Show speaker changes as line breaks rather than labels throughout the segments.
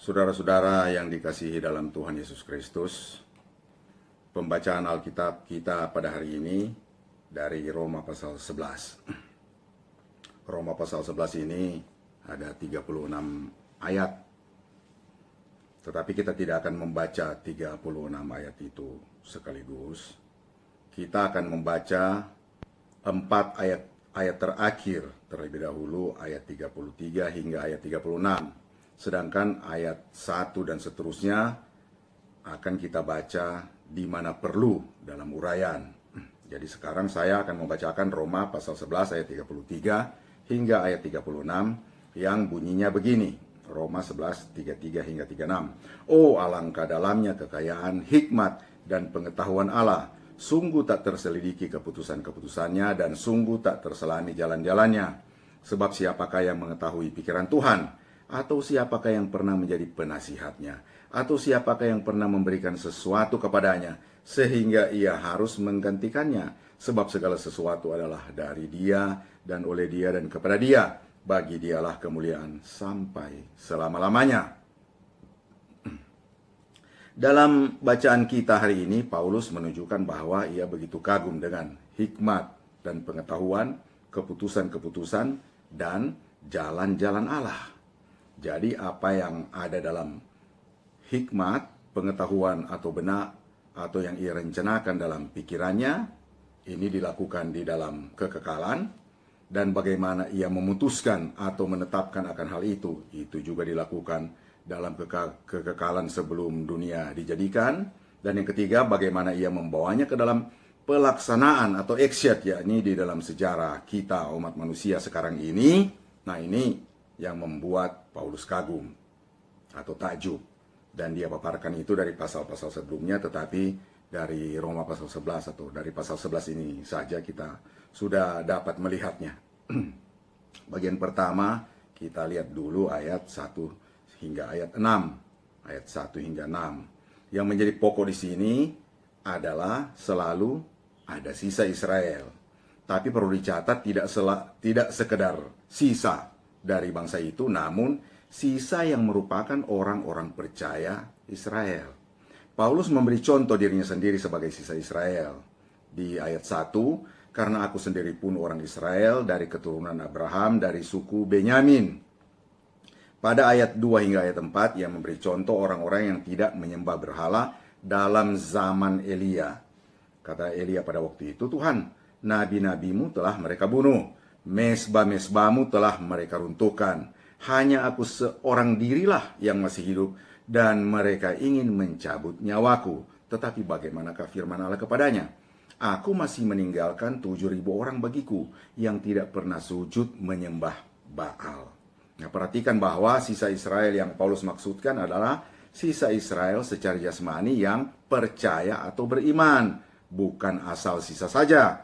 Saudara-saudara yang dikasihi dalam Tuhan Yesus Kristus, pembacaan Alkitab kita pada hari ini dari Roma pasal 11. Roma pasal 11 ini ada 36 ayat. Tetapi kita tidak akan membaca 36 ayat itu sekaligus. Kita akan membaca 4 ayat terakhir terlebih dahulu, ayat 33 hingga ayat 36. Sedangkan ayat 1 dan seterusnya akan kita baca di mana perlu dalam uraian. Jadi sekarang saya akan membacakan Roma pasal 11 ayat 33 hingga ayat 36 yang bunyinya begini. Roma 11, 33 hingga 36. Oh, alangkah dalamnya kekayaan hikmat dan pengetahuan Allah. Sungguh tak terselidiki keputusan-keputusannya dan sungguh tak terselami jalan-jalannya. Sebab siapakah yang mengetahui pikiran Tuhan? Atau siapakah yang pernah menjadi penasihatnya? Atau siapakah yang pernah memberikan sesuatu kepadanya sehingga ia harus menggantikannya? Sebab segala sesuatu adalah dari Dia dan oleh Dia dan kepada Dia. Bagi Dialah kemuliaan sampai selama-lamanya. Dalam bacaan kita hari ini, Paulus menunjukkan bahwa ia begitu kagum dengan hikmat dan pengetahuan, keputusan-keputusan, dan jalan-jalan Allah. Jadi apa yang ada dalam hikmat, pengetahuan atau benak, atau yang ia rencanakan dalam pikirannya, ini dilakukan di dalam kekekalan, dan bagaimana ia memutuskan atau menetapkan akan hal itu juga dilakukan dalam kekekalan sebelum dunia dijadikan. Dan yang ketiga, bagaimana ia membawanya ke dalam pelaksanaan atau action, yakni di dalam sejarah kita umat manusia sekarang ini. Nah, ini yang membuat Paulus kagum atau takjub. Dan dia paparkan itu dari pasal-pasal sebelumnya, tetapi dari Roma pasal 11 atau dari pasal 11 ini saja kita sudah dapat melihatnya. Bagian pertama, kita lihat dulu ayat 1 hingga ayat 6. Ayat 1 hingga 6. Yang menjadi pokok di sini adalah selalu ada sisa Israel. Tapi perlu dicatat tidak sekedar sisa dari bangsa itu, namun sisa yang merupakan orang-orang percaya Israel. Paulus memberi contoh dirinya sendiri sebagai sisa Israel. Di ayat 1, karena aku sendiri pun orang Israel dari keturunan Abraham dari suku Benyamin. Pada ayat 2 hingga ayat 4, yang memberi contoh orang-orang yang tidak menyembah berhala dalam zaman Elia. Kata Elia pada waktu itu, Tuhan, nabi-nabimu telah mereka bunuh. Mesbah-mesbahmu telah mereka runtuhkan. Hanya aku seorang dirilah yang masih hidup, dan mereka ingin mencabut nyawaku. Tetapi bagaimanakah firman Allah kepadanya? Aku masih meninggalkan 7.000 orang bagiku yang tidak pernah sujud menyembah Baal. Nah, perhatikan bahwa sisa Israel yang Paulus maksudkan adalah sisa Israel secara jasmani yang percaya atau beriman, bukan asal sisa saja.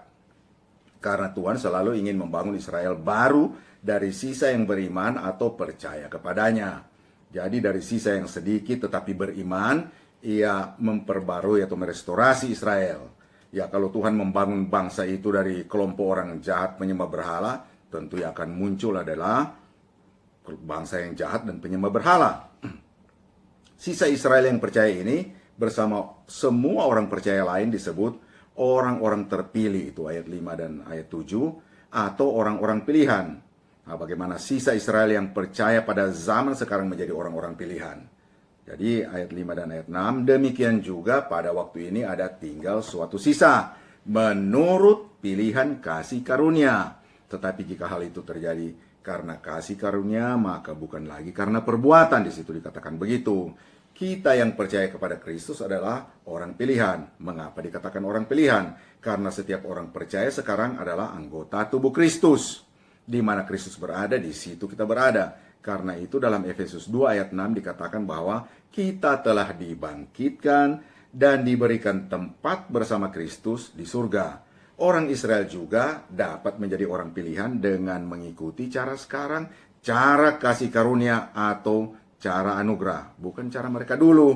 Karena Tuhan selalu ingin membangun Israel baru dari sisa yang beriman atau percaya kepadanya. Jadi dari sisa yang sedikit tetapi beriman, ia memperbarui atau merestorasi Israel. Ya, kalau Tuhan membangun bangsa itu dari kelompok orang jahat penyembah berhala, tentu yang akan muncul adalah bangsa yang jahat dan penyembah berhala. Sisa Israel yang percaya ini bersama semua orang percaya lain disebut orang-orang terpilih, itu ayat 5 dan ayat 7, atau orang-orang pilihan. Nah, bagaimana sisa Israel yang percaya pada zaman sekarang menjadi orang-orang pilihan. Jadi ayat 5 dan ayat 6, demikian juga pada waktu ini ada tinggal suatu sisa menurut pilihan kasih karunia. Tetapi jika hal itu terjadi karena kasih karunia, maka bukan lagi karena perbuatan. Di situ dikatakan begitu. Kita yang percaya kepada Kristus adalah orang pilihan. Mengapa dikatakan orang pilihan? Karena setiap orang percaya sekarang adalah anggota tubuh Kristus. Di mana Kristus berada, di situ kita berada. Karena itu dalam Efesus 2 ayat 6 dikatakan bahwa kita telah dibangkitkan dan diberikan tempat bersama Kristus di surga. Orang Israel juga dapat menjadi orang pilihan dengan mengikuti cara sekarang, cara kasih karunia atau cara anugerah, bukan cara mereka dulu.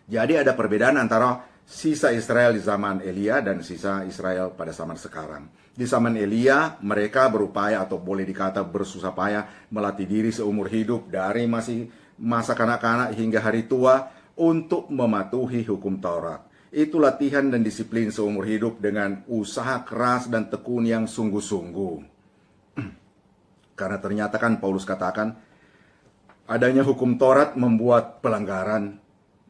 Jadi ada perbedaan antara sisa Israel di zaman Elia dan sisa Israel pada zaman sekarang. Di zaman Elia, mereka berupaya atau boleh dikata bersusah payah melatih diri seumur hidup dari masih masa kanak-kanak hingga hari tua untuk mematuhi hukum Taurat. Itu latihan dan disiplin seumur hidup dengan usaha keras dan tekun yang sungguh-sungguh. Karena ternyata kan Paulus katakan, adanya hukum Taurat membuat pelanggaran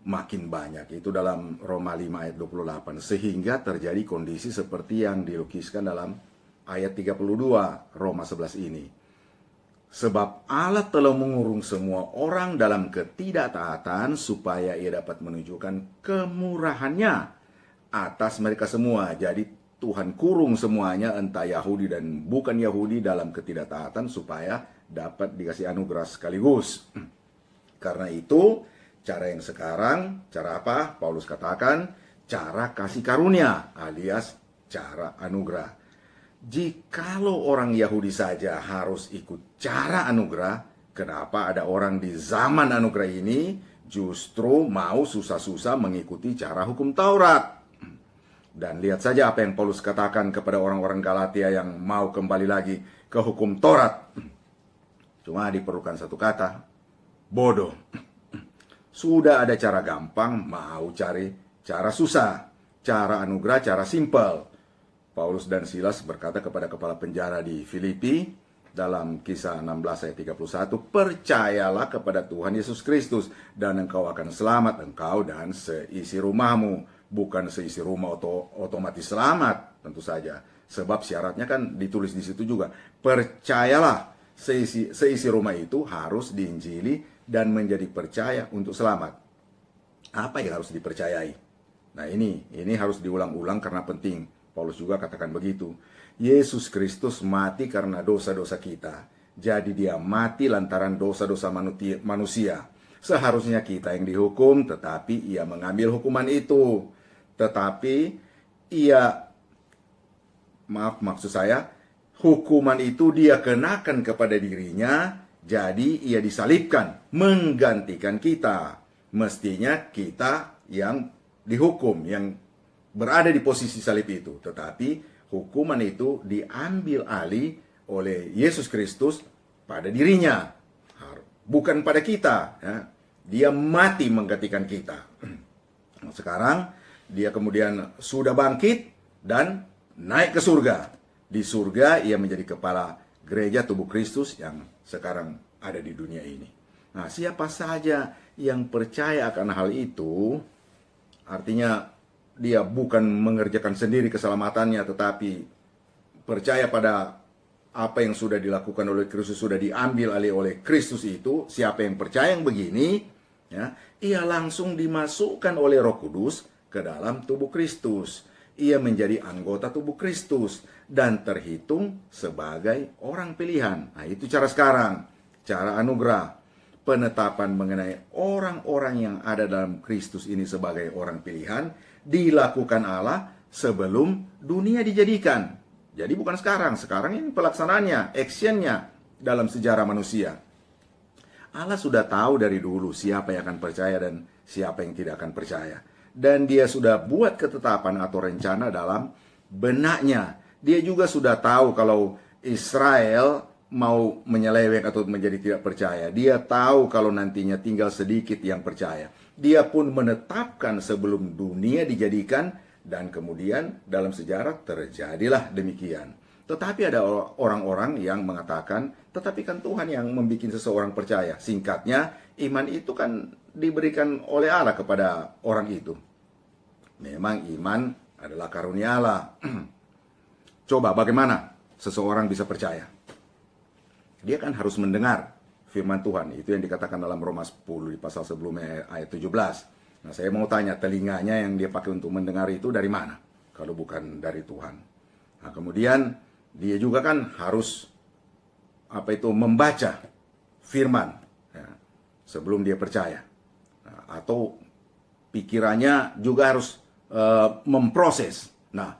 makin banyak. Itu dalam Roma 5 ayat 28. Sehingga terjadi kondisi seperti yang dilukiskan dalam ayat 32 Roma 11 ini. Sebab Allah telah mengurung semua orang dalam ketidaktaatan supaya ia dapat menunjukkan kemurahannya atas mereka semua. Jadi Tuhan kurung semuanya, entah Yahudi dan bukan Yahudi, dalam ketidaktaatan supaya dapat dikasih anugerah sekaligus. Karena itu, cara yang sekarang, cara apa? Paulus katakan, cara kasih karunia alias cara anugerah. Jikalau orang Yahudi saja harus ikut cara anugerah, kenapa ada orang di zaman anugerah ini justru mau susah-susah mengikuti cara hukum Taurat? Dan lihat saja apa yang Paulus katakan kepada orang-orang Galatia yang mau kembali lagi ke hukum Taurat. Cuma diperlukan satu kata, bodoh. Sudah ada cara gampang, mau cari cara susah. Cara anugerah, cara simpel. Paulus dan Silas berkata kepada kepala penjara di Filipi dalam Kisah 16 ayat 31, percayalah kepada Tuhan Yesus Kristus dan engkau akan selamat, engkau dan seisi rumahmu. Bukan seisi rumah otomatis selamat, tentu saja. Sebab syaratnya kan ditulis di situ juga. Percayalah, seisi rumah itu harus diinjili dan menjadi percaya untuk selamat. Apa yang harus dipercayai? Nah ini harus diulang-ulang karena penting. Paulus juga katakan begitu. Yesus Kristus mati karena dosa-dosa kita. Jadi dia mati lantaran dosa-dosa manusia. Seharusnya kita yang dihukum, tetapi ia mengambil hukuman itu. Tetapi hukuman itu dia kenakan kepada dirinya. Jadi ia disalibkan, menggantikan kita. Mestinya kita yang dihukum, yang berada di posisi salib itu. Tetapi hukuman itu diambil alih oleh Yesus Kristus pada dirinya. Bukan pada kita. Ya. Dia mati menggantikan kita. Sekarang dia kemudian sudah bangkit dan naik ke surga. Di surga ia menjadi kepala gereja tubuh Kristus yang sekarang ada di dunia ini. Nah, siapa saja yang percaya akan hal itu, artinya dia bukan mengerjakan sendiri keselamatannya, tetapi percaya pada apa yang sudah dilakukan oleh Kristus, sudah diambil alih oleh Kristus itu. Siapa yang percaya yang begini, ya, ia langsung dimasukkan oleh Roh Kudus ke dalam tubuh Kristus. Ia menjadi anggota tubuh Kristus dan terhitung sebagai orang pilihan. Nah, itu cara sekarang, cara anugerah. Penetapan mengenai orang-orang yang ada dalam Kristus ini sebagai orang pilihan dilakukan Allah sebelum dunia dijadikan. Jadi bukan sekarang. Sekarang ini pelaksanaannya, actionnya dalam sejarah manusia. Allah sudah tahu dari dulu siapa yang akan percaya dan siapa yang tidak akan percaya. Dan dia sudah buat ketetapan atau rencana dalam benaknya. Dia juga sudah tahu kalau Israel mau menyeleweng atau menjadi tidak percaya. Dia tahu kalau nantinya tinggal sedikit yang percaya. Dia pun menetapkan sebelum dunia dijadikan, dan kemudian dalam sejarah terjadilah demikian. Tetapi ada orang-orang yang mengatakan, tetapi kan Tuhan yang membuat seseorang percaya. Singkatnya, iman itu kan diberikan oleh Allah kepada orang itu. Memang iman adalah karunia Allah. Coba bagaimana seseorang bisa percaya? Dia kan harus mendengar firman Tuhan. Itu yang dikatakan dalam Roma 10 di pasal sebelumnya ayat 17. Nah, saya mau tanya, telinganya yang dia pakai untuk mendengar itu dari mana? Kalau bukan dari Tuhan. Nah, kemudian dia juga kan harus membaca firman, ya, sebelum dia percaya. Nah, atau pikirannya juga harus memproses. Nah,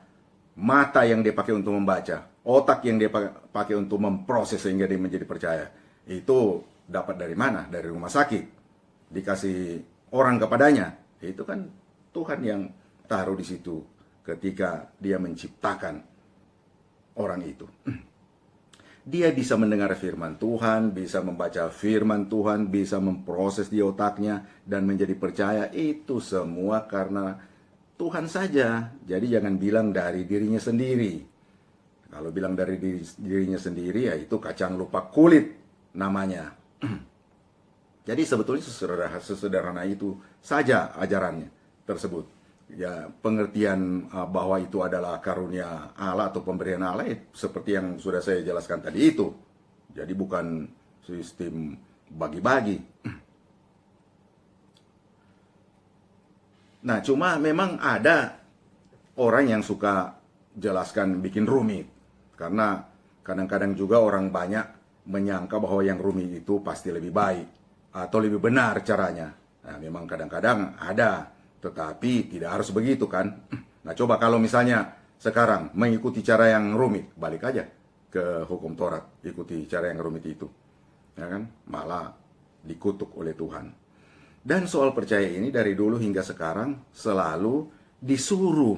mata yang dia pakai untuk membaca, otak yang dia pakai untuk memproses sehingga dia menjadi percaya, itu dapat dari mana? Dari rumah sakit, dikasih orang kepadanya. Itu kan Tuhan yang taruh di situ ketika dia menciptakan orang itu. dia bisa mendengar firman Tuhan, bisa membaca firman Tuhan, bisa memproses di otaknya, dan menjadi percaya. Itu semua karena Tuhan saja. Jadi jangan bilang dari dirinya sendiri. Kalau bilang dari dirinya sendiri, ya itu kacang lupa kulit namanya. Jadi sebetulnya sesederhana itu saja ajarannya tersebut. Ya, pengertian bahwa itu adalah karunia Allah atau pemberian Allah, seperti yang sudah saya jelaskan tadi itu. Jadi bukan sistem bagi-bagi. Nah, cuma memang ada orang yang suka jelaskan bikin rumit. Karena kadang-kadang juga orang banyak menyangka bahwa yang rumit itu pasti lebih baik atau lebih benar caranya. Nah, memang kadang-kadang ada, tetapi tidak harus begitu kan. Nah, coba kalau misalnya sekarang mengikuti cara yang rumit, balik aja ke hukum Taurat, ikuti cara yang rumit itu. Ya kan? Malah dikutuk oleh Tuhan. Dan soal percaya ini dari dulu hingga sekarang selalu disuruh.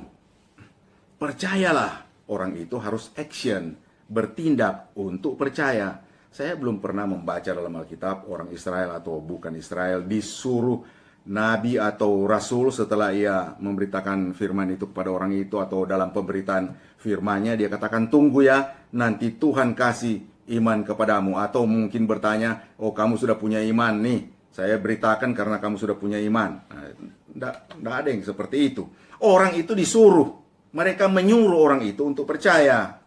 Percayalah, orang itu harus action, bertindak untuk percaya. Saya belum pernah membaca dalam Alkitab orang Israel atau bukan Israel disuruh nabi atau rasul setelah ia memberitakan firman itu kepada orang itu, atau dalam pemberitaan firmannya dia katakan, tunggu ya, nanti Tuhan kasih iman kepadamu. Atau mungkin bertanya, oh kamu sudah punya iman nih, saya beritakan karena kamu sudah punya iman. Nah, tidak ada yang seperti itu. Orang itu disuruh, mereka menyuruh orang itu untuk percaya.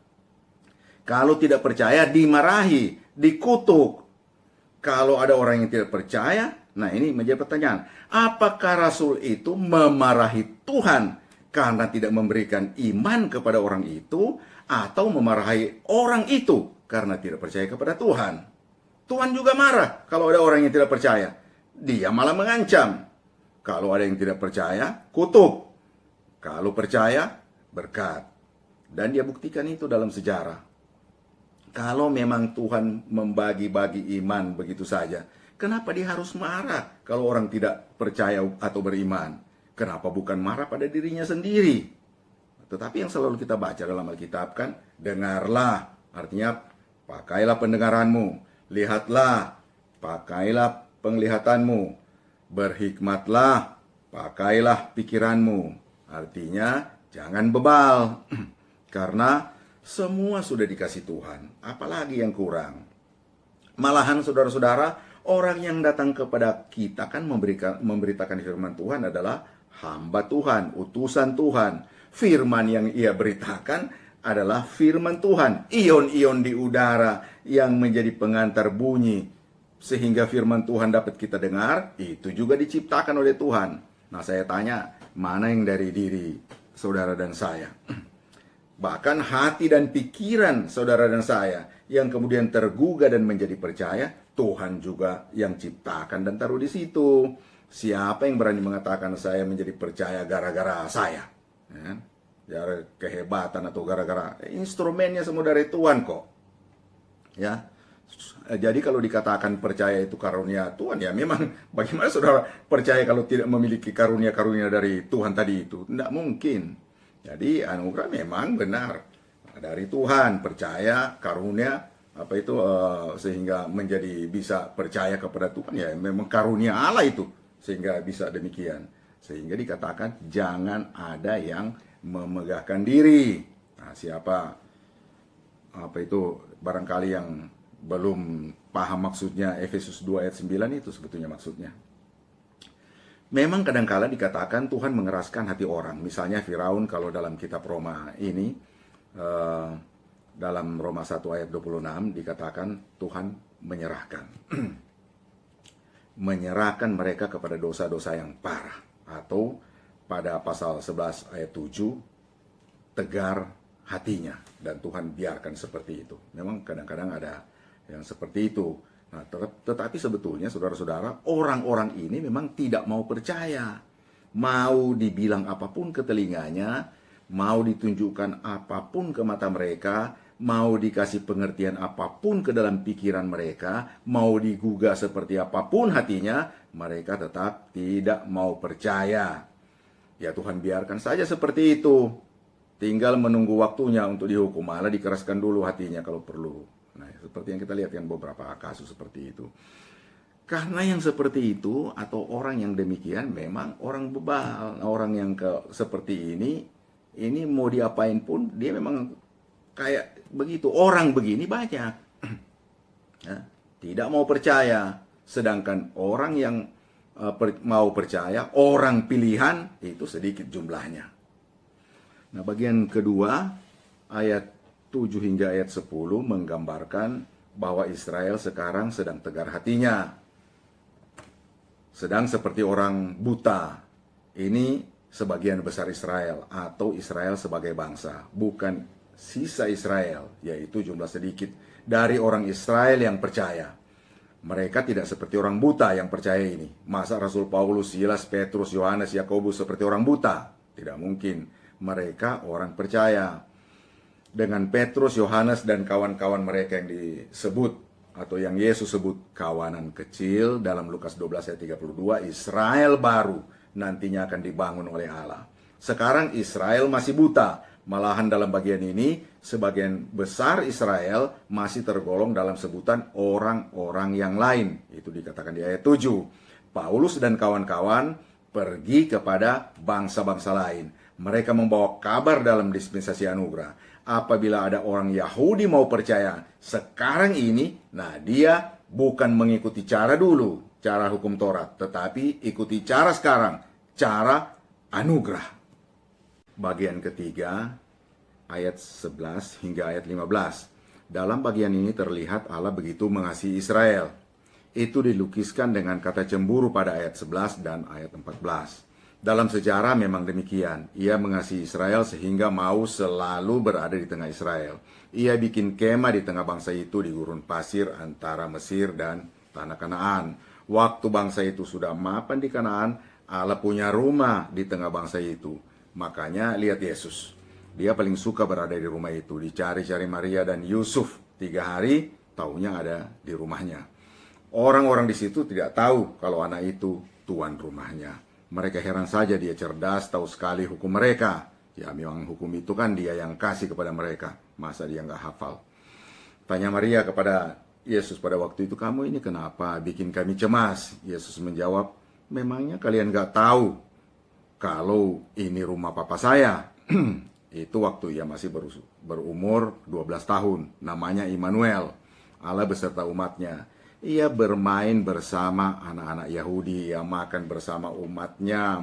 Kalau tidak percaya dimarahi, dikutuk. Kalau ada orang yang tidak percaya, nah ini menjadi pertanyaan, apakah Rasul itu memarahi Tuhan karena tidak memberikan iman kepada orang itu, atau memarahi orang itu karena tidak percaya kepada Tuhan? Tuhan juga marah kalau ada orang yang tidak percaya. Dia malah mengancam. Kalau ada yang tidak percaya, kutuk. Kalau percaya, berkat. Dan dia buktikan itu dalam sejarah. Kalau memang Tuhan membagi-bagi iman begitu saja, kenapa dia harus marah kalau orang tidak percaya atau beriman? Kenapa bukan marah pada dirinya sendiri? Tetapi yang selalu kita baca dalam Alkitab kan, dengarlah, artinya pakailah pendengaranmu, lihatlah, pakailah penglihatanmu, berhikmatlah, pakailah pikiranmu. Artinya jangan bebal, karena semua sudah dikasih Tuhan, apalagi yang kurang. Malahan saudara-saudara, orang yang datang kepada kita kan memberitakan firman Tuhan adalah hamba Tuhan, utusan Tuhan. Firman yang ia beritakan adalah firman Tuhan. Ion-ion di udara yang menjadi pengantar bunyi sehingga firman Tuhan dapat kita dengar, itu juga diciptakan oleh Tuhan. Nah, saya tanya, mana yang dari diri saudara dan saya? Bahkan hati dan pikiran saudara dan saya yang kemudian tergugah dan menjadi percaya, Tuhan juga yang ciptakan dan taruh di situ. Siapa yang berani mengatakan saya menjadi percaya gara-gara saya? Gara kehebatan atau gara-gara instrumennya semua dari Tuhan kok. Ya. Jadi kalau dikatakan percaya itu karunia Tuhan, ya memang bagaimana saudara percaya kalau tidak memiliki karunia-karunia dari Tuhan tadi itu? Tidak mungkin. Jadi anugerah memang benar dari Tuhan, percaya karunia apa itu sehingga menjadi bisa percaya kepada Tuhan, ya memang karunia Allah itu sehingga bisa demikian. Sehingga dikatakan jangan ada yang memegahkan diri. Nah, siapa apa itu barangkali yang belum paham maksudnya Efesus 2 ayat 9 itu sebetulnya maksudnya. Memang kadangkala dikatakan Tuhan mengeraskan hati orang. Misalnya Firaun kalau dalam kitab Roma ini, dalam Roma 1 ayat 26 dikatakan Tuhan menyerahkan. Menyerahkan mereka kepada dosa-dosa yang parah. Atau pada pasal 11 ayat 7, tegar hatinya. Dan Tuhan biarkan seperti itu. Memang kadang-kadang ada yang seperti itu. Nah, tetapi sebetulnya saudara-saudara, orang-orang ini memang tidak mau percaya. Mau dibilang apapun ke telinganya, mau ditunjukkan apapun ke mata mereka, mau dikasih pengertian apapun ke dalam pikiran mereka, mau digugah seperti apapun hatinya, mereka tetap tidak mau percaya. Ya Tuhan biarkan saja seperti itu. Tinggal menunggu waktunya untuk dihukum, malah dikeraskan dulu hatinya kalau perlu. Nah, Seperti yang kita lihat kan beberapa kasus seperti itu. Karena yang seperti itu atau orang yang demikian memang orang bebal, orang yang seperti ini mau diapain pun dia memang kayak begitu. Orang begini banyak, ya, tidak mau percaya. Sedangkan orang yang mau percaya, orang pilihan itu sedikit jumlahnya. Nah, bagian kedua ayat 7 hingga ayat 10 menggambarkan bahwa Israel sekarang sedang tegar hatinya. Sedang seperti orang buta. Ini sebagian besar Israel atau Israel sebagai bangsa. Bukan sisa Israel, yaitu jumlah sedikit dari orang Israel yang percaya. Mereka tidak seperti orang buta yang percaya ini. Masa Rasul Paulus, Silas, Petrus, Yohanes, Yakobus seperti orang buta? Tidak mungkin. Mereka orang percaya. Dengan Petrus, Yohanes, dan kawan-kawan mereka yang disebut atau yang Yesus sebut kawanan kecil dalam Lukas 12 ayat 32, Israel baru nantinya akan dibangun oleh Allah. Sekarang Israel masih buta. Malahan dalam bagian ini, sebagian besar Israel masih tergolong dalam sebutan orang-orang yang lain. Itu dikatakan di ayat 7. Paulus dan kawan-kawan pergi kepada bangsa-bangsa lain. Mereka membawa kabar dalam dispensasi anugerah. Apabila ada orang Yahudi mau percaya sekarang ini, nah dia bukan mengikuti cara dulu, cara hukum Taurat, tetapi ikuti cara sekarang, cara anugerah. Bagian ketiga, ayat 11 hingga ayat 15. Dalam bagian ini terlihat Allah begitu mengasihi Israel. Itu dilukiskan dengan kata cemburu pada ayat 11 dan ayat 14. Dalam sejarah memang demikian. Ia mengasihi Israel sehingga mau selalu berada di tengah Israel. Ia bikin kemah di tengah bangsa itu di gurun pasir antara Mesir dan tanah Kanaan. Waktu bangsa itu sudah mapan di Kanaan, Allah punya rumah di tengah bangsa itu. Makanya lihat Yesus. Dia paling suka berada di rumah itu. Dicari-cari Maria dan Yusuf. 3 hari, taunya ada di rumahnya. Orang-orang di situ tidak tahu kalau anak itu tuan rumahnya. Mereka heran saja, dia cerdas, tahu sekali hukum mereka. Ya memang hukum itu kan dia yang kasih kepada mereka. Masa dia nggak hafal? Tanya Maria kepada Yesus pada waktu itu, kamu ini kenapa bikin kami cemas? Yesus menjawab, memangnya kalian nggak tahu kalau ini rumah papa saya? Itu waktu ia masih berumur 12 tahun. Namanya Immanuel, Allah beserta umatnya. Ia bermain bersama anak-anak Yahudi, ia makan bersama umatnya,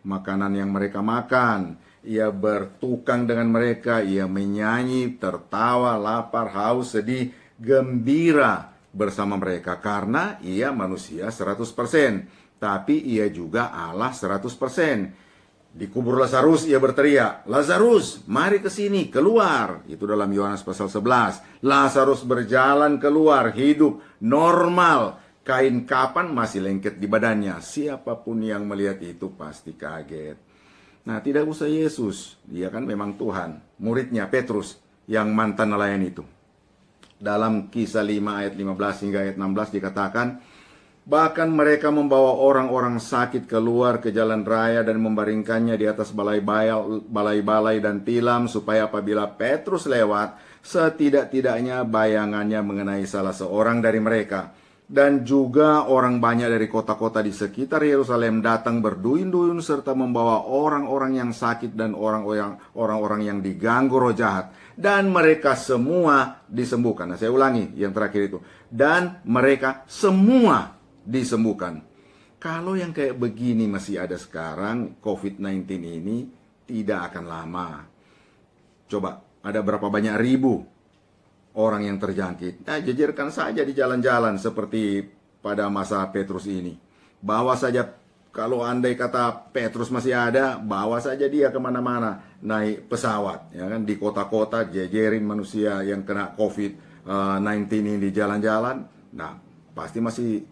makanan yang mereka makan. Ia bertukang dengan mereka, ia menyanyi, tertawa, lapar, haus, sedih, gembira bersama mereka. Karena ia manusia 100%, tapi ia juga Allah 100%. Dikubur Lazarus, ia berteriak, Lazarus, mari ke sini, keluar. Itu dalam Yohanes pasal 11. Lazarus berjalan keluar, hidup, normal. Kain kapan masih lengket di badannya. Siapapun yang melihat itu pasti kaget. Nah, tidak usah Yesus. Dia kan memang Tuhan. Muridnya Petrus yang mantan nelayan itu. Dalam Kisah 5 ayat 15 hingga ayat 16 dikatakan, bahkan mereka membawa orang-orang sakit keluar ke jalan raya dan membaringkannya di atas balai-balai dan tilam, supaya apabila Petrus lewat, setidak-tidaknya bayangannya mengenai salah seorang dari mereka. Dan juga orang banyak dari kota-kota di sekitar Yerusalem datang berduyun-duyun serta membawa orang-orang yang sakit dan orang-orang yang diganggu roh jahat. Dan mereka semua disembuhkan. Nah, saya ulangi yang terakhir itu. Dan mereka semua disembuhkan. Kalau yang kayak begini masih ada sekarang, COVID-19 ini tidak akan lama. Coba, ada berapa banyak ribu orang yang terjangkit? Nah, jejerkan saja di jalan-jalan seperti pada masa Petrus ini. Bawa saja, kalau andai kata Petrus masih ada, bawa saja dia kemana-mana. Naik pesawat, ya kan, di kota-kota, jejerin manusia yang kena COVID-19 ini di jalan-jalan. Nah, pasti masih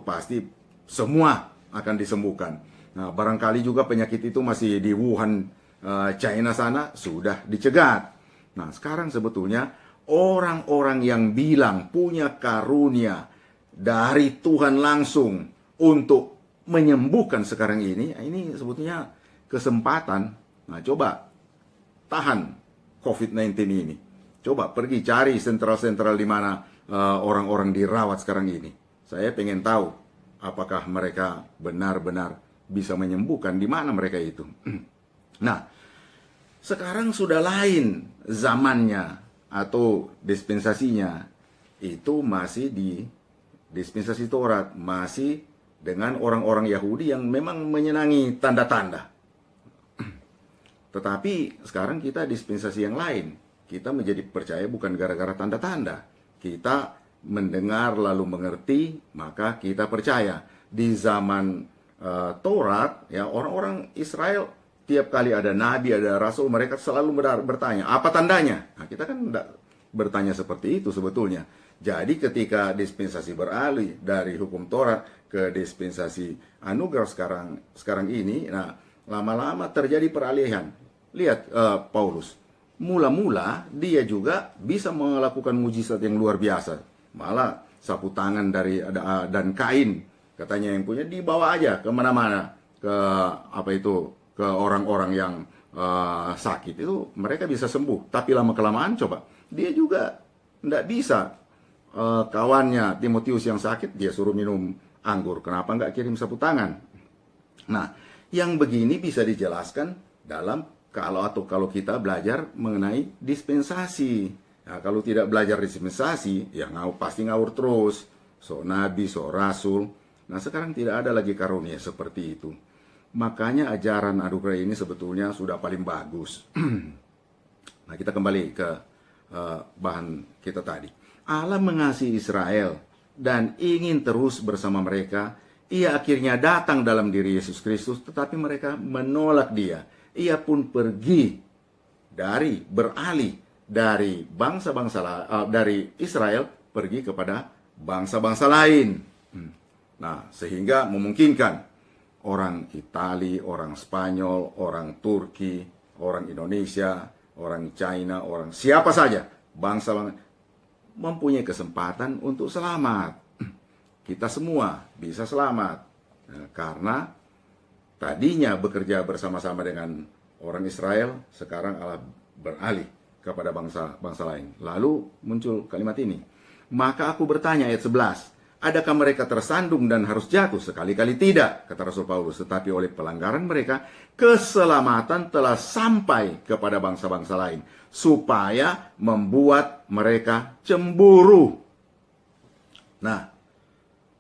pasti semua akan disembuhkan. Nah, barangkali juga penyakit itu masih di Wuhan, China sana, sudah dicegat. Nah, sekarang sebetulnya orang-orang yang bilang punya karunia dari Tuhan langsung untuk menyembuhkan sekarang ini sebetulnya kesempatan. Nah, coba tahan COVID-19 ini. Coba pergi cari sentral-sentral di mana orang-orang dirawat sekarang ini. Saya pengen tahu apakah mereka benar-benar bisa menyembuhkan, di mana mereka itu. Nah, sekarang sudah lain zamannya atau dispensasinya. Itu masih di dispensasi Taurat, masih dengan orang-orang Yahudi yang memang menyenangi tanda-tanda. Tetapi sekarang kita dispensasi yang lain. Kita menjadi percaya bukan gara-gara tanda-tanda. Kita mendengar lalu mengerti, maka kita percaya. Di zaman Taurat, ya, orang-orang Israel tiap kali ada nabi, ada rasul, mereka selalu bertanya, apa tandanya? Nah, kita kan tidak bertanya seperti itu sebetulnya. Jadi ketika dispensasi beralih dari hukum Taurat ke dispensasi anugerah sekarang ini, nah, lama-lama terjadi peralihan. Lihat Paulus. Mula-mula dia juga bisa melakukan mujizat yang luar biasa. Malah sapu tangan dan kain, katanya yang punya, dibawa aja kemana-mana, ke ke orang-orang yang sakit itu, mereka bisa sembuh. Tapi lama-kelamaan coba, dia juga tidak bisa. Kawannya Timotius yang sakit, dia suruh minum anggur. Kenapa nggak kirim sapu tangan? Nah, yang begini bisa dijelaskan dalam kalau kita belajar mengenai dispensasi. Nah, kalau tidak belajar dispensasi, ya pasti ngawur terus. So nabi, so rasul. Nah, sekarang tidak ada lagi karunia seperti itu. Makanya ajaran anugerah ini sebetulnya sudah paling bagus. Nah, kita kembali ke bahan kita tadi. Allah mengasihi Israel dan ingin terus bersama mereka. Ia akhirnya datang dalam diri Yesus Kristus, tetapi mereka menolak dia. Ia pun beralih dari dari Israel pergi kepada bangsa-bangsa lain. Nah, sehingga memungkinkan orang Itali, orang Spanyol, orang Turki, orang Indonesia, orang China, orang siapa saja, bangsa mempunyai kesempatan untuk selamat. Kita semua bisa selamat. Nah, karena tadinya bekerja bersama-sama dengan orang Israel, sekarang Allah beralih kepada bangsa lain. Lalu muncul kalimat ini. Maka aku bertanya, ayat 11. Adakah mereka tersandung dan harus jatuh? Sekali-kali tidak, kata Rasul Paulus. Tetapi oleh pelanggaran mereka, keselamatan telah sampai kepada bangsa-bangsa lain. Supaya membuat mereka cemburu. Nah,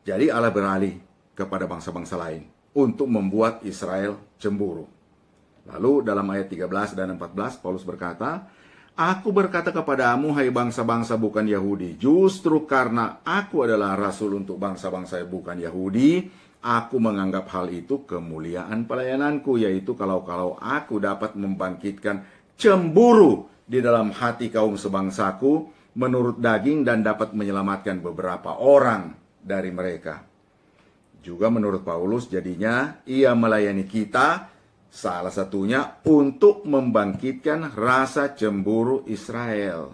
jadi Allah beralih kepada bangsa-bangsa lain untuk membuat Israel cemburu. Lalu dalam ayat 13 dan 14, Paulus berkata, Aku berkata kepadamu, hai bangsa-bangsa bukan Yahudi, justru karena aku adalah rasul untuk bangsa-bangsa bukan Yahudi, aku menganggap hal itu kemuliaan pelayananku, yaitu kalau aku dapat membangkitkan cemburu di dalam hati kaum sebangsaku menurut daging dan dapat menyelamatkan beberapa orang dari mereka. Juga menurut Paulus, jadinya ia melayani kita, salah satunya untuk membangkitkan rasa cemburu Israel.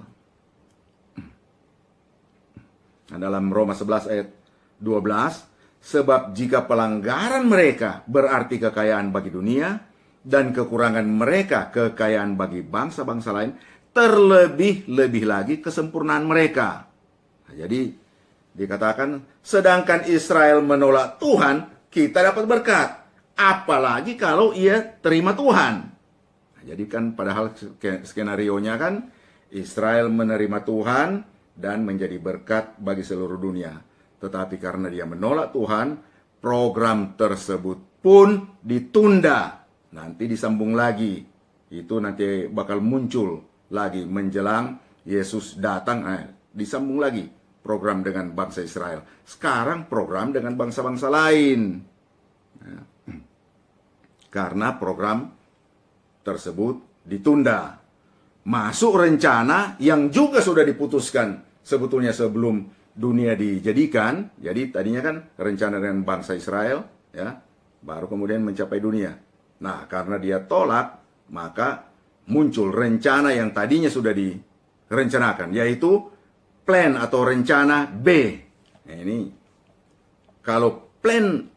Nah, dalam Roma 11 ayat 12, sebab jika pelanggaran mereka berarti kekayaan bagi dunia, dan kekurangan mereka kekayaan bagi bangsa-bangsa lain, terlebih-lebih lagi kesempurnaan mereka. Nah, jadi dikatakan, sedangkan Israel menolak Tuhan, kita dapat berkat. Apalagi kalau ia terima Tuhan. Nah, jadi kan padahal skenarionya kan Israel menerima Tuhan dan menjadi berkat bagi seluruh dunia. Tetapi karena dia menolak Tuhan, program tersebut pun ditunda. Nanti disambung lagi. Itu nanti bakal muncul lagi menjelang Yesus datang. Disambung lagi program dengan bangsa Israel. Sekarang program dengan bangsa-bangsa lain. Karena program tersebut ditunda. Masuk rencana yang juga sudah diputuskan sebetulnya sebelum dunia dijadikan. Jadi tadinya kan rencana dengan bangsa Israel, ya, baru kemudian mencapai dunia. Nah, karena dia tolak, maka muncul rencana yang tadinya sudah direncanakan, yaitu plan atau rencana B. Nah, ini kalau plan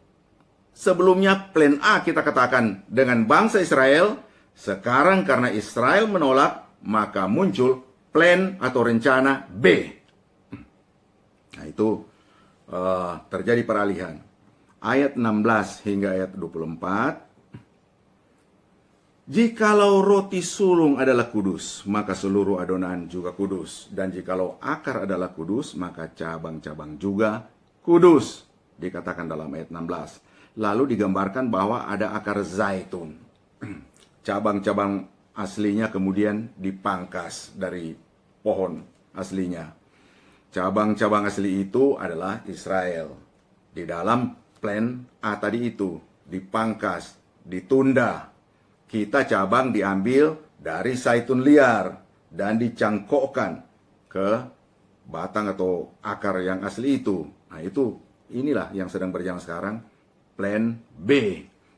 sebelumnya plan A kita katakan dengan bangsa Israel, sekarang karena Israel menolak, maka muncul plan atau rencana B. Nah itu terjadi peralihan. Ayat 16 hingga ayat 24. Jikalau roti sulung adalah kudus, maka seluruh adonan juga kudus. Dan jikalau akar adalah kudus, maka cabang-cabang juga kudus. Dikatakan dalam ayat 16. Lalu digambarkan bahwa ada akar zaitun. Cabang-cabang aslinya kemudian dipangkas dari pohon aslinya. Cabang-cabang asli itu adalah Israel. Di dalam plan A tadi itu, dipangkas, ditunda. Kita cabang diambil dari zaitun liar dan dicangkokkan ke batang atau akar yang asli itu. Nah inilah yang sedang berjalan sekarang, plan B.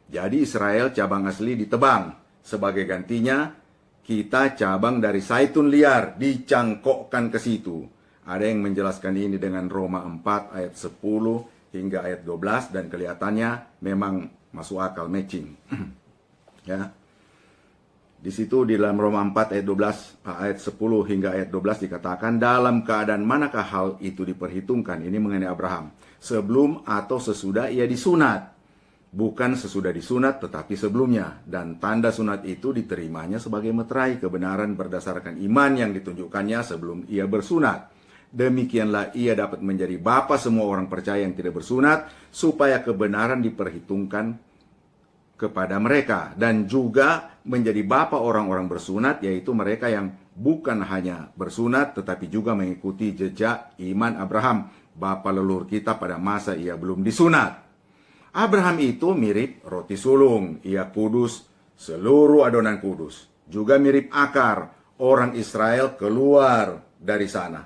Jadi Israel cabang asli ditebang. Sebagai gantinya, kita cabang dari zaitun liar dicangkokkan ke situ. Ada yang menjelaskan ini dengan Roma 4 ayat 10 hingga ayat 12 dan kelihatannya memang masuk akal, matching. Ya. Di situ di dalam Roma 4 ayat 12 ayat 10 hingga ayat 12 dikatakan, dalam keadaan manakah hal itu diperhitungkan? Ini mengenai Abraham. Sebelum atau sesudah ia disunat. Bukan sesudah disunat tetapi sebelumnya. Dan tanda sunat itu diterimanya sebagai meterai kebenaran berdasarkan iman yang ditunjukkannya sebelum ia bersunat. Demikianlah ia dapat menjadi bapa semua orang percaya yang tidak bersunat, supaya kebenaran diperhitungkan kepada mereka, dan juga menjadi bapa orang-orang bersunat, yaitu mereka yang bukan hanya bersunat tetapi juga mengikuti jejak iman Abraham, bapa leluhur kita pada masa ia belum disunat. Abraham itu mirip roti sulung, ia kudus, seluruh adonan kudus. Juga mirip akar, orang Israel keluar dari sana.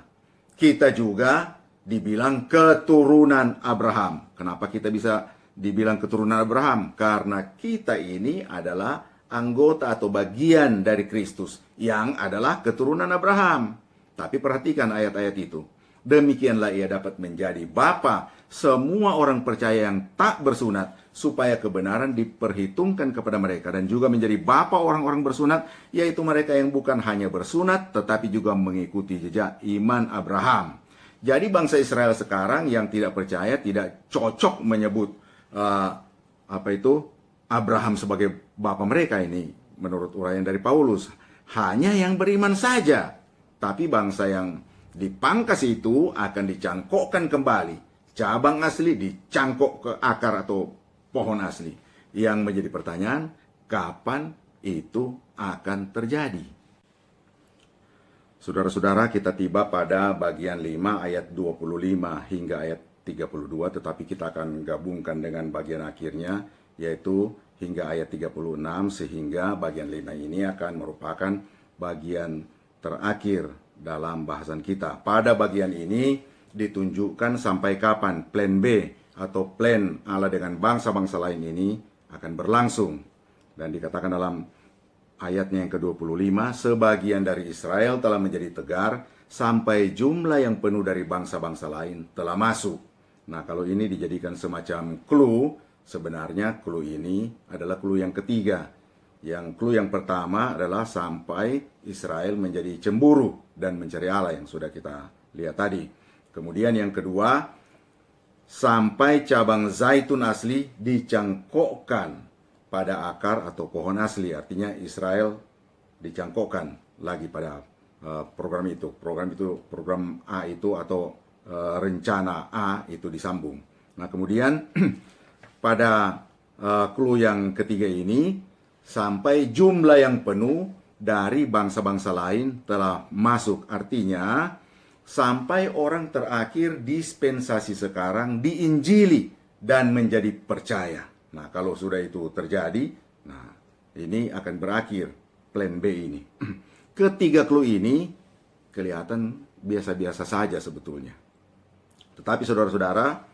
Kita juga dibilang keturunan Abraham. Kenapa kita bisa dibilang keturunan Abraham? Karena kita ini adalah anggota atau bagian dari Kristus yang adalah keturunan Abraham. Tapi perhatikan ayat-ayat itu. Demikianlah ia dapat menjadi bapa semua orang percaya yang tak bersunat, supaya kebenaran diperhitungkan kepada mereka, dan juga menjadi bapa orang-orang bersunat, yaitu mereka yang bukan hanya bersunat tetapi juga mengikuti jejak iman Abraham. Jadi bangsa Israel sekarang yang tidak percaya tidak cocok menyebut Abraham sebagai bapa mereka ini, menurut uraian dari Paulus. Hanya yang beriman saja. Tapi bangsa yang dipangkas itu akan dicangkokkan kembali. Cabang asli dicangkok ke akar atau pohon asli. Yang menjadi pertanyaan, kapan itu akan terjadi? Saudara-saudara, kita tiba pada bagian 5 ayat 25 hingga ayat 32, tetapi kita akan gabungkan dengan bagian akhirnya, yaitu hingga ayat 36, sehingga bagian 5 ini akan merupakan bagian terakhir dalam bahasan kita. Pada bagian ini ditunjukkan sampai kapan plan B atau plan Allah dengan bangsa-bangsa lain ini akan berlangsung. Dan dikatakan dalam ayatnya yang ke-25, sebagian dari Israel telah menjadi tegar, sampai jumlah yang penuh dari bangsa-bangsa lain telah masuk. Nah, kalau ini dijadikan semacam clue, sebenarnya clue ini adalah clue yang ketiga. Yang clue yang pertama adalah sampai Israel menjadi cemburu dan mencari Allah yang sudah kita lihat tadi. Kemudian yang kedua, sampai cabang zaitun asli dicangkokkan pada akar atau pohon asli. Artinya Israel dicangkokkan lagi pada program itu. Program A itu atau rencana A itu disambung. Nah, kemudian pada clue yang ketiga ini, sampai jumlah yang penuh dari bangsa-bangsa lain telah masuk. Artinya sampai orang terakhir dispensasi sekarang diinjili dan menjadi percaya. Nah, kalau sudah itu terjadi, nah ini akan berakhir plan B ini. Ketiga clue ini kelihatan biasa-biasa saja sebetulnya. Tetapi saudara-saudara,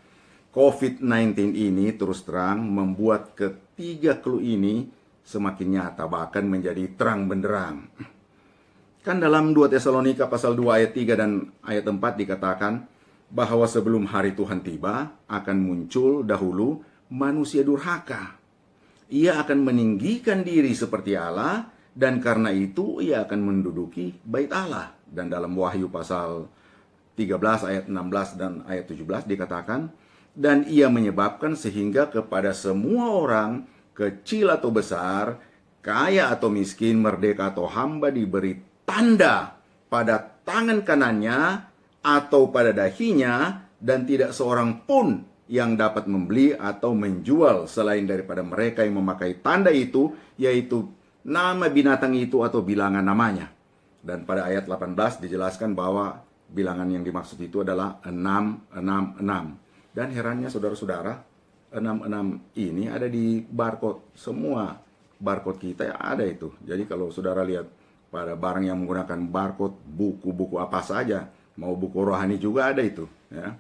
COVID-19 ini terus terang membuat ketiga clue ini semakin nyata, bahkan menjadi terang benderang. Kan dalam 2 Tesalonika pasal 2 ayat 3 dan ayat 4 dikatakan bahwa sebelum hari Tuhan tiba akan muncul dahulu manusia durhaka. Ia akan meninggikan diri seperti Allah, dan karena itu ia akan menduduki bait Allah. Dan dalam Wahyu pasal 13 ayat 16 dan ayat 17 dikatakan, dan ia menyebabkan sehingga kepada semua orang, kecil atau besar, kaya atau miskin, merdeka atau hamba, diberi tanda pada tangan kanannya atau pada dahinya, dan tidak seorang pun yang dapat membeli atau menjual selain daripada mereka yang memakai tanda itu, yaitu nama binatang itu atau bilangan namanya. Dan pada ayat 18 dijelaskan bahwa bilangan yang dimaksud itu adalah 666. Dan herannya saudara-saudara, 66 ini ada di barcode. Semua barcode kita ada itu. Jadi kalau saudara lihat pada barang yang menggunakan barcode, buku-buku apa saja, mau buku rohani juga ada itu. Ya.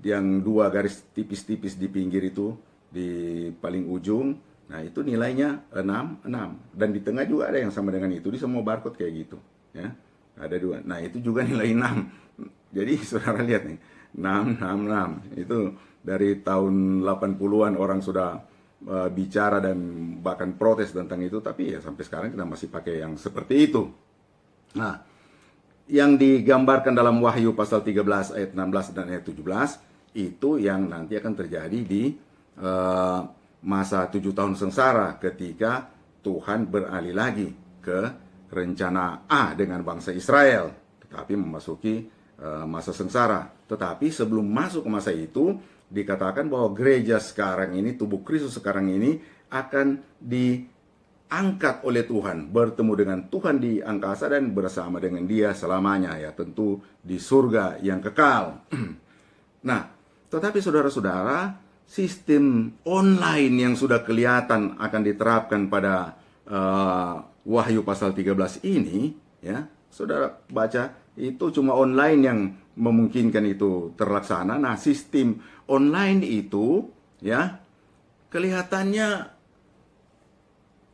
Yang 2 garis tipis-tipis di pinggir itu, di paling ujung, nah itu nilainya 66. Dan di tengah juga ada yang sama dengan itu, di semua barcode kayak gitu. Ya. Ada 2. Nah itu juga nilai 6. Jadi saudara lihat nih, 666. Itu dari tahun 80-an orang sudah bicara dan bahkan protes tentang itu, tapi ya sampai sekarang kita masih pakai yang seperti itu. Nah, yang digambarkan dalam Wahyu pasal 13 ayat 16 dan ayat 17 itu yang nanti akan terjadi di masa 7 tahun sengsara ketika Tuhan beralih lagi ke rencana A dengan bangsa Israel, tetapi memasuki masa sengsara. Tetapi sebelum masuk ke masa itu, dikatakan bahwa gereja sekarang ini, tubuh Kristus sekarang ini akan diangkat oleh Tuhan, bertemu dengan Tuhan di angkasa dan bersama dengan Dia selamanya, ya tentu di surga yang kekal. Nah, tetapi saudara-saudara, sistem online yang sudah kelihatan akan diterapkan pada Wahyu pasal 13 ini, ya, saudara baca, itu cuma online yang memungkinkan itu terlaksana. Nah, sistem online itu, ya, kelihatannya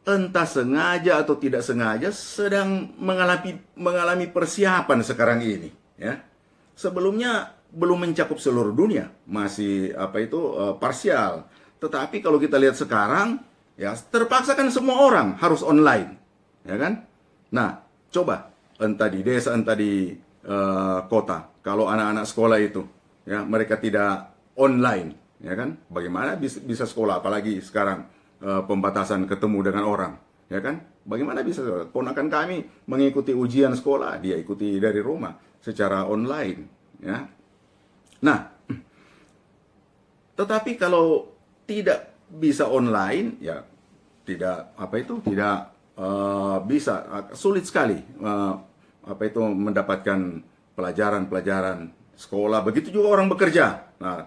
entah sengaja atau tidak sengaja sedang mengalami persiapan sekarang ini, ya. Sebelumnya belum mencakup seluruh dunia, masih parsial. Tetapi kalau kita lihat sekarang, ya terpaksa kan semua orang harus online, ya kan? Nah, coba entah di desa, entah di kota, kalau anak-anak sekolah itu, ya mereka tidak online, ya kan? Bagaimana bisa sekolah? Apalagi sekarang pembatasan ketemu dengan orang, ya kan? Bagaimana bisa? Ponakan kami mengikuti ujian sekolah, dia ikuti dari rumah secara online, ya. Nah, tetapi kalau tidak bisa online, ya tidak bisa, sulit sekali mendapatkan pelajaran sekolah. Begitu juga orang bekerja. Nah,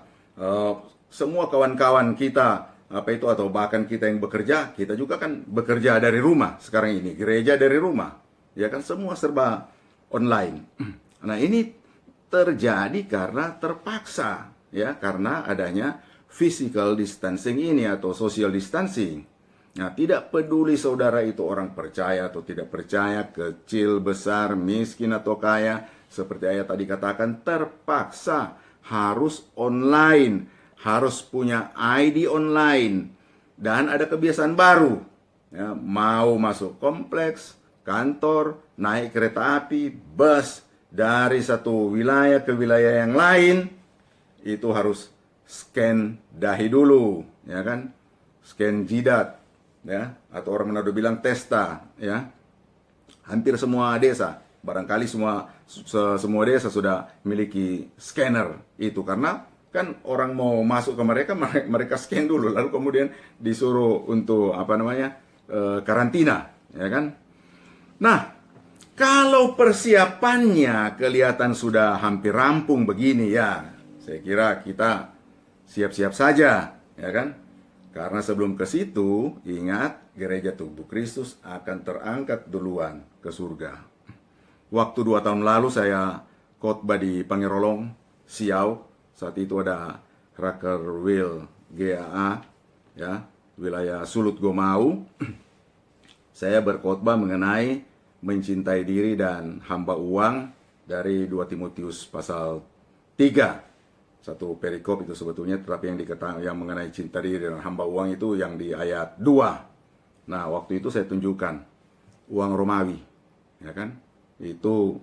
semua kawan-kawan kita atau bahkan kita yang bekerja, kita juga kan bekerja dari rumah sekarang ini, gereja dari rumah, ya kan, semua serba online. Nah, ini terjadi karena terpaksa, ya, karena adanya physical distancing ini atau social distancing. Nah, tidak peduli saudara itu orang percaya atau tidak percaya, kecil, besar, miskin atau kaya, seperti ayat tadi katakan, terpaksa harus online, harus punya ID online, dan ada kebiasaan baru, ya, mau masuk kompleks, kantor, naik kereta api, bus, dari satu wilayah ke wilayah yang lain, itu harus scan dahi dulu, ya kan, scan jidat, ya, atau orang Manado bilang testa, ya. Hampir semua desa, barangkali semua desa sudah memiliki scanner itu, karena kan orang mau masuk ke mereka scan dulu, lalu kemudian disuruh untuk karantina, ya kan. Nah, kalau persiapannya kelihatan sudah hampir rampung begini, ya saya kira kita siap-siap saja, ya kan? Karena sebelum ke situ, ingat, gereja tubuh Kristus akan terangkat duluan ke surga. Waktu 2 tahun lalu saya khotbah di Pangerolong, Siau. Saat itu ada Rakerwil GAA, ya, wilayah Sulut Gomau. Saya berkhotbah mengenai mencintai diri dan hamba uang dari 2 Timotius pasal 3. Satu perikop itu sebetulnya, tetapi yang mengenai cinta diri dan hamba uang itu yang di ayat 2. Nah, waktu itu saya tunjukkan uang Romawi, ya kan, itu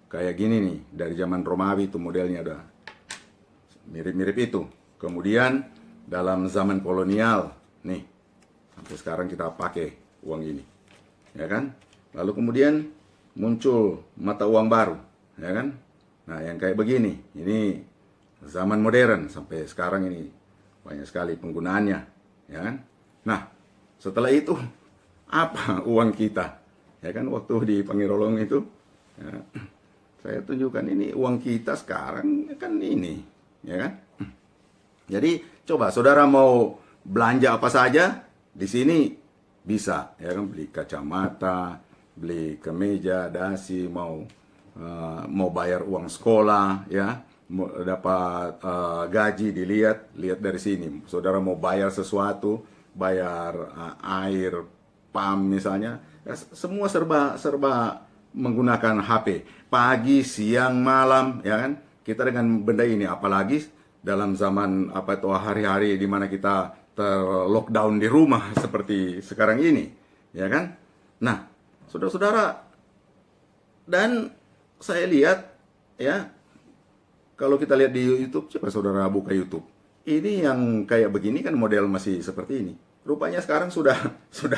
kayak gini nih, dari zaman Romawi itu modelnya udah mirip-mirip itu. Kemudian dalam zaman kolonial, nih, sampai sekarang kita pakai uang ini, ya kan? Lalu kemudian muncul mata uang baru, ya kan? Nah, yang kayak begini, ini zaman modern, sampai sekarang ini banyak sekali penggunaannya, ya kan? Nah, setelah itu, apa uang kita? Ya kan, waktu di Pangirolong itu, ya, saya tunjukkan ini uang kita sekarang, kan ini, ya kan? Jadi coba saudara mau belanja apa saja di sini bisa, ya kan, beli kacamata, beli kemeja, dasi, mau bayar uang sekolah, ya, mau dapat gaji lihat dari sini. Saudara mau bayar sesuatu, bayar air, PAM misalnya, ya, semua serba menggunakan HP. Pagi, siang, malam, ya kan? Kita dengan benda ini, apalagi dalam zaman apa itu hari-hari di mana kita ter-lockdown di rumah seperti sekarang ini, ya kan? Nah, saudara-saudara, dan saya lihat, ya, kalau kita lihat di YouTube, coba saudara buka YouTube. Ini yang kayak begini kan model masih seperti ini. Rupanya sekarang sudah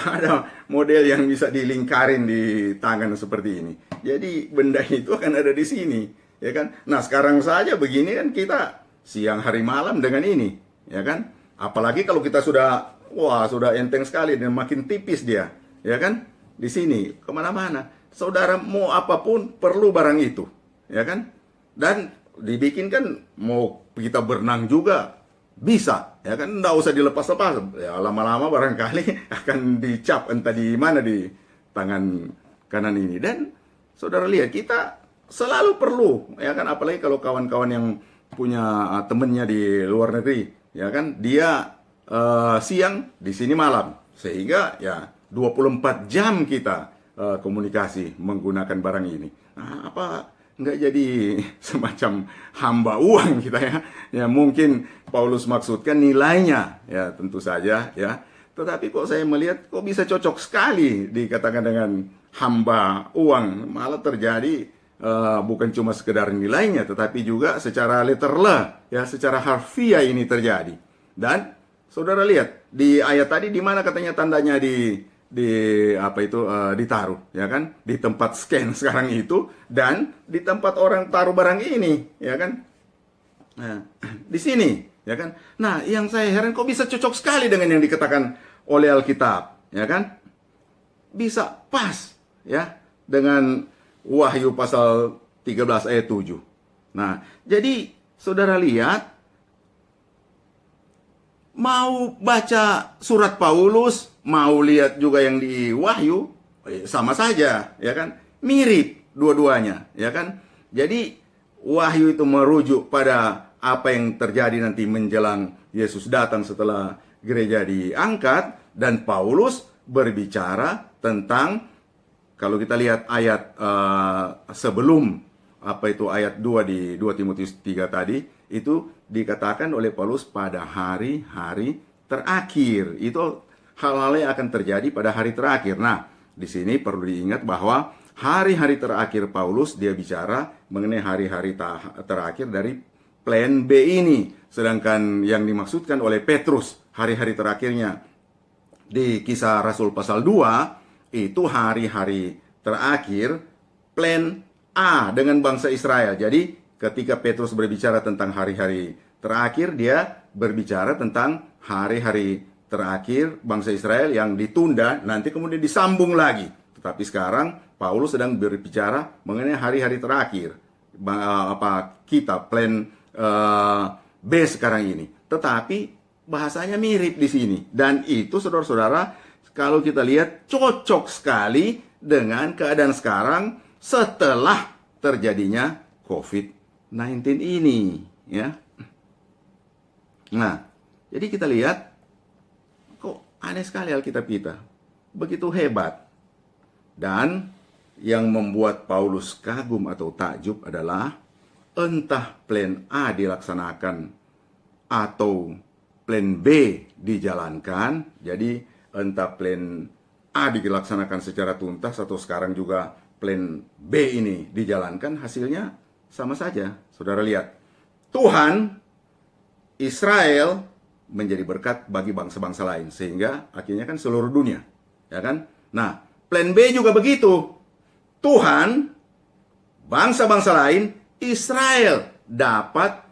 ada model yang bisa dilingkarin di tangan seperti ini. Jadi benda itu akan ada di sini, ya kan? Nah, sekarang saja begini kan kita siang hari malam dengan ini, ya kan? Apalagi kalau kita sudah enteng sekali dan makin tipis dia, ya kan? Di sini kemana-mana, saudara mau apapun perlu barang itu, ya kan? Dan dibikin kan mau kita berenang juga bisa, ya kan? Nggak usah dilepas-lepas, ya lama-lama barangkali akan dicap entah di mana di tangan kanan ini. Dan saudara lihat kita selalu perlu, ya kan? Apalagi kalau kawan-kawan yang punya temennya di luar negeri, ya kan, dia siang di sini malam, sehingga ya 24 jam kita komunikasi menggunakan barang ini. Nah, apa nggak jadi semacam hamba uang kita, ya? Ya mungkin Paulus maksudkan nilainya, ya tentu saja, ya. Tetapi kok saya melihat kok bisa cocok sekali dikatakan dengan hamba uang, malah terjadi bukan cuma sekedar nilainya, tetapi juga secara letterlah, ya, secara harfiah ini terjadi. Dan saudara lihat di ayat tadi di mana katanya tandanya apa itu ditaruh, ya kan, di tempat scan sekarang itu, dan di tempat orang taruh barang ini, ya kan, nah, di sini, ya kan. Nah, yang saya heran kok bisa cocok sekali dengan yang dikatakan oleh Alkitab, ya kan, bisa pas, ya, dengan Wahyu pasal 13 ayat 7. Nah, jadi saudara lihat, mau baca surat Paulus, mau lihat juga yang di Wahyu, sama saja, ya kan? Mirip dua-duanya, ya kan? Jadi Wahyu itu merujuk pada apa yang terjadi nanti menjelang Yesus datang setelah gereja diangkat, dan Paulus berbicara tentang, kalau kita lihat ayat sebelum apa itu ayat 2 di 2 Timotius 3 tadi, itu dikatakan oleh Paulus pada hari-hari terakhir. Itu hal-hal yang akan terjadi pada hari terakhir. Nah, di sini perlu diingat bahwa hari-hari terakhir Paulus dia bicara mengenai hari-hari terakhir dari plan B ini. Sedangkan yang dimaksudkan oleh Petrus hari-hari terakhirnya di Kisah Rasul pasal 2 itu hari-hari terakhir plan A dengan bangsa Israel. Jadi ketika Petrus berbicara tentang hari-hari terakhir, dia berbicara tentang hari-hari terakhir bangsa Israel yang ditunda, nanti kemudian disambung lagi. Tetapi sekarang Paulus sedang berbicara mengenai hari-hari terakhir, kita plan B sekarang ini. Tetapi bahasanya mirip di sini, dan itu saudara-saudara, kalau kita lihat cocok sekali dengan keadaan sekarang setelah terjadinya COVID-19 ini, ya. Nah, jadi kita lihat kok aneh sekali Alkitab kita, begitu hebat. Dan yang membuat Paulus kagum atau takjub adalah entah plan A dilaksanakan atau plan B dijalankan. Jadi entah plan A dilaksanakan secara tuntas atau sekarang juga plan B ini dijalankan, hasilnya sama saja. Saudara lihat, Tuhan, Israel menjadi berkat bagi bangsa-bangsa lain, sehingga akhirnya kan seluruh dunia, ya kan? Nah, plan B juga begitu. Tuhan, bangsa-bangsa lain, Israel dapat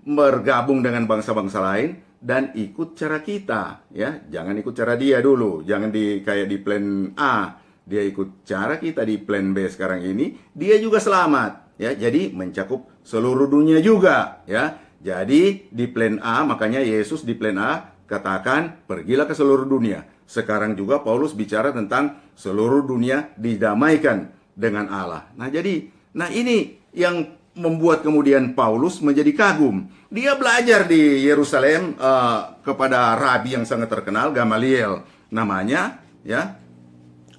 bergabung dengan bangsa-bangsa lain dan ikut cara kita, ya. Jangan ikut cara dia dulu, jangan kayak di plan A. Dia ikut cara kita di plan B sekarang ini, dia juga selamat, ya. Jadi mencakup seluruh dunia juga, ya. Jadi di plan A, makanya Yesus di plan A katakan pergilah ke seluruh dunia. Sekarang juga Paulus bicara tentang seluruh dunia didamaikan dengan Allah. Nah ini yang membuat kemudian Paulus menjadi kagum. Dia belajar di Yerusalem kepada rabi yang sangat terkenal, Gamaliel namanya, ya.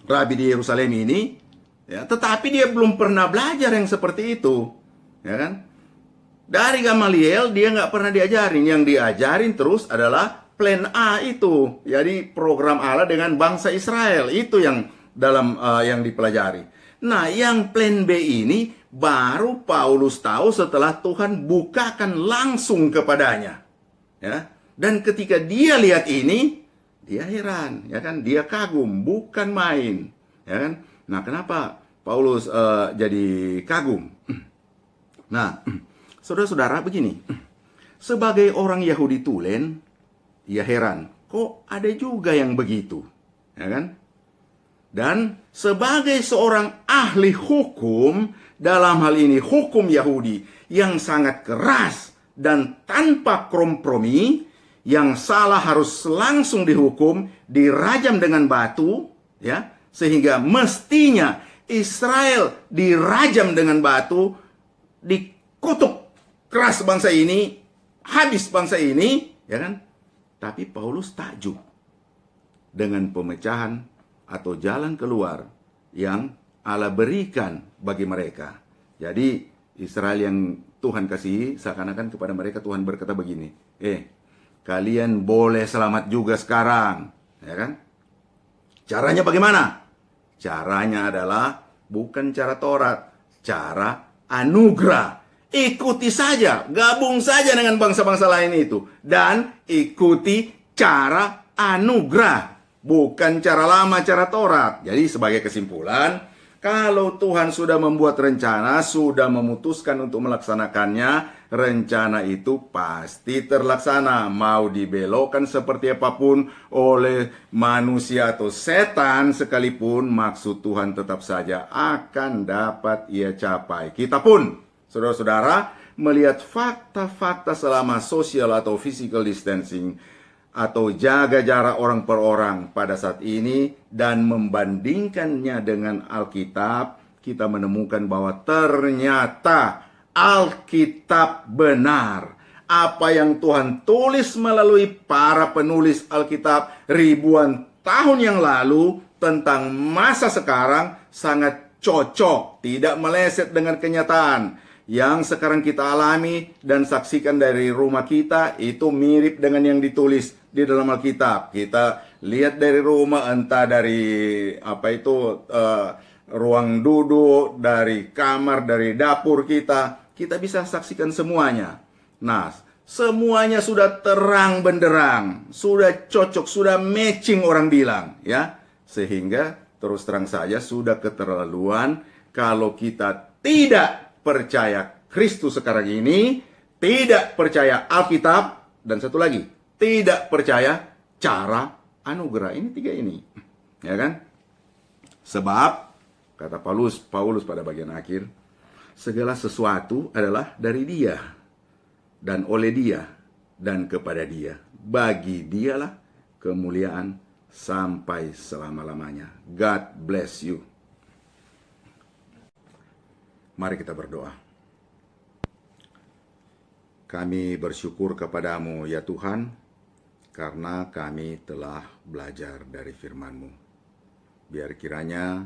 Rabi di Yerusalem ini, ya, tetapi dia belum pernah belajar yang seperti itu, ya kan? Dari Gamaliel dia nggak pernah diajarin. Yang diajarin terus adalah plan A itu, jadi program Allah dengan bangsa Israel, itu yang dalam yang dipelajari. Nah, yang plan B ini baru Paulus tahu setelah Tuhan bukakan langsung kepadanya, ya. Dan ketika dia lihat ini, dia heran, ya kan? Dia kagum, bukan main, ya kan? Nah, kenapa Paulus jadi kagum? Nah, saudara-saudara, begini. Sebagai orang Yahudi tulen, ia heran, kok ada juga yang begitu, ya kan? Dan sebagai seorang ahli hukum, dalam hal ini hukum Yahudi yang sangat keras dan tanpa kompromi, yang salah harus langsung dihukum, dirajam dengan batu, ya, sehingga mestinya Israel dirajam dengan batu, dikutuk keras bangsa ini, habis bangsa ini, ya kan? Tapi Paulus takjub dengan pemecahan atau jalan keluar yang Allah berikan bagi mereka. Jadi Israel yang Tuhan kasihi, seakan-akan kepada mereka Tuhan berkata begini, kalian boleh selamat juga sekarang, ya kan? Caranya bagaimana? Caranya adalah bukan cara Taurat, cara anugerah. Ikuti saja, gabung saja dengan bangsa-bangsa lain itu, dan ikuti cara anugerah, bukan cara lama, cara Taurat. Jadi sebagai kesimpulan, kalau Tuhan sudah membuat rencana, sudah memutuskan untuk melaksanakannya, rencana itu pasti terlaksana. Mau dibelokkan seperti apapun oleh manusia atau setan sekalipun, maksud Tuhan tetap saja akan dapat ia capai. Kita pun, saudara-saudara, melihat fakta-fakta selama social atau physical distancing atau jaga jarak orang per orang pada saat ini dan membandingkannya dengan Alkitab, kita menemukan bahwa ternyata Alkitab benar. Apa yang Tuhan tulis melalui para penulis Alkitab ribuan tahun yang lalu tentang masa sekarang sangat cocok, tidak meleset dengan kenyataan. Yang sekarang kita alami dan saksikan dari rumah kita itu mirip dengan yang ditulis di dalam Alkitab. Kita lihat dari rumah, entah dari ruang duduk, dari kamar, dari dapur kita bisa saksikan semuanya. Nah, semuanya sudah terang benderang, sudah cocok, sudah matching orang bilang, ya. Sehingga terus terang saja sudah keterlaluan kalau kita tidak percaya Kristus sekarang ini, tidak percaya Alkitab, dan satu lagi, tidak percaya cara anugerah. Ini tiga ini, ya kan? Sebab kata Paulus pada bagian akhir, segala sesuatu adalah dari Dia dan oleh Dia dan kepada Dia. Bagi Dialah kemuliaan sampai selama-lamanya. God bless you. Mari kita berdoa. Kami bersyukur kepadamu ya Tuhan, karena kami telah belajar dari firman-Mu. Biar kiranya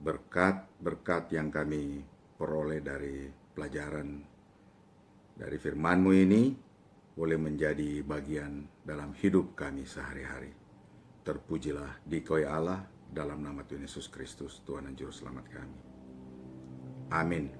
berkat-berkat yang kami peroleh dari pelajaran dari firman-Mu ini boleh menjadi bagian dalam hidup kami sehari-hari. Terpujilah dikau Allah dalam nama Tuhan Yesus Kristus, Tuhan dan Juru Selamat kami. Amin.